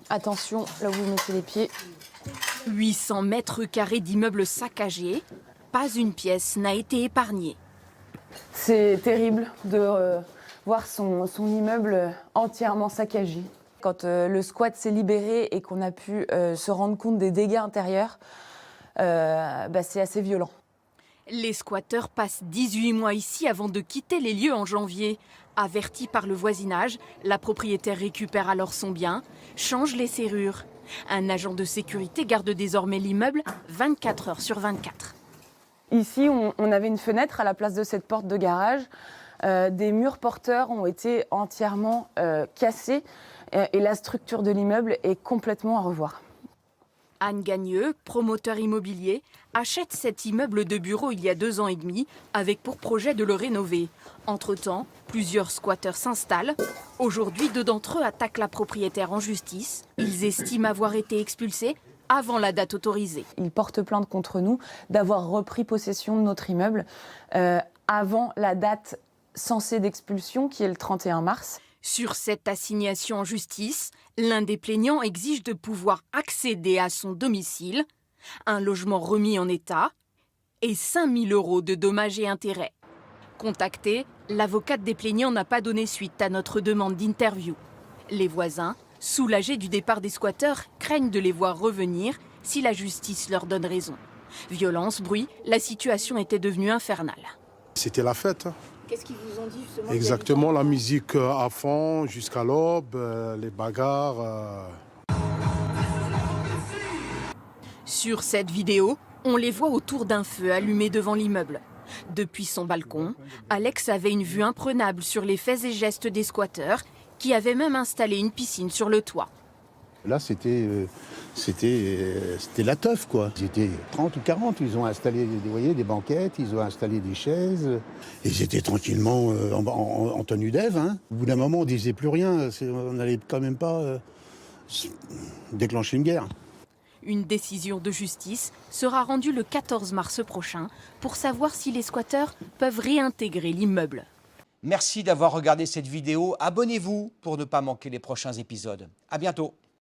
Attention, là où vous mettez les pieds. 800 mètres carrés d'immeubles saccagés, pas une pièce n'a été épargnée. C'est terrible de voir son immeuble entièrement saccagé. Quand le squat s'est libéré et qu'on a pu se rendre compte des dégâts intérieurs, c'est assez violent. Les squatteurs passent 18 mois ici avant de quitter les lieux en janvier. Averti par le voisinage, la propriétaire récupère alors son bien, change les serrures. Un agent de sécurité garde désormais l'immeuble 24 heures sur 24. Ici, on avait une fenêtre à la place de cette porte de garage. Des murs porteurs ont été entièrement cassés et la structure de l'immeuble est complètement à revoir. Anne Gagneux, promoteur immobilier, achète cet immeuble de bureau il y a 2 ans et demi avec pour projet de le rénover. Entre-temps, plusieurs squatteurs s'installent. Aujourd'hui, 2 d'entre eux attaquent la propriétaire en justice. Ils estiment avoir été expulsés avant la date autorisée. Ils portent plainte contre nous d'avoir repris possession de notre immeuble avant la date censée d'expulsion qui est le 31 mars. Sur cette assignation en justice, l'un des plaignants exige de pouvoir accéder à son domicile, un logement remis en état et 5 000 € de dommages et intérêts. Contactée, l'avocate des plaignants n'a pas donné suite à notre demande d'interview. Les voisins, soulagés du départ des squatteurs, craignent de les voir revenir si la justice leur donne raison. Violence, bruit, la situation était devenue infernale. C'était la fête. Qu'est-ce qu'ils vous ont dit justement? Exactement, la musique à fond jusqu'à l'aube, les bagarres. Sur cette vidéo, on les voit autour d'un feu allumé devant l'immeuble. Depuis son balcon, Alex avait une vue imprenable sur les faits et gestes des squatteurs qui avaient même installé une piscine sur le toit. Là, c'était la teuf, quoi. Ils étaient 30 ou 40, ils ont installé des banquettes, ils ont installé des chaises. Ils étaient tranquillement en tenue d'Ève. Hein. Au bout d'un moment, on ne disait plus rien. On n'allait quand même pas déclencher une guerre. Une décision de justice sera rendue le 14 mars prochain pour savoir si les squatteurs peuvent réintégrer l'immeuble. Merci d'avoir regardé cette vidéo. Abonnez-vous pour ne pas manquer les prochains épisodes. À bientôt.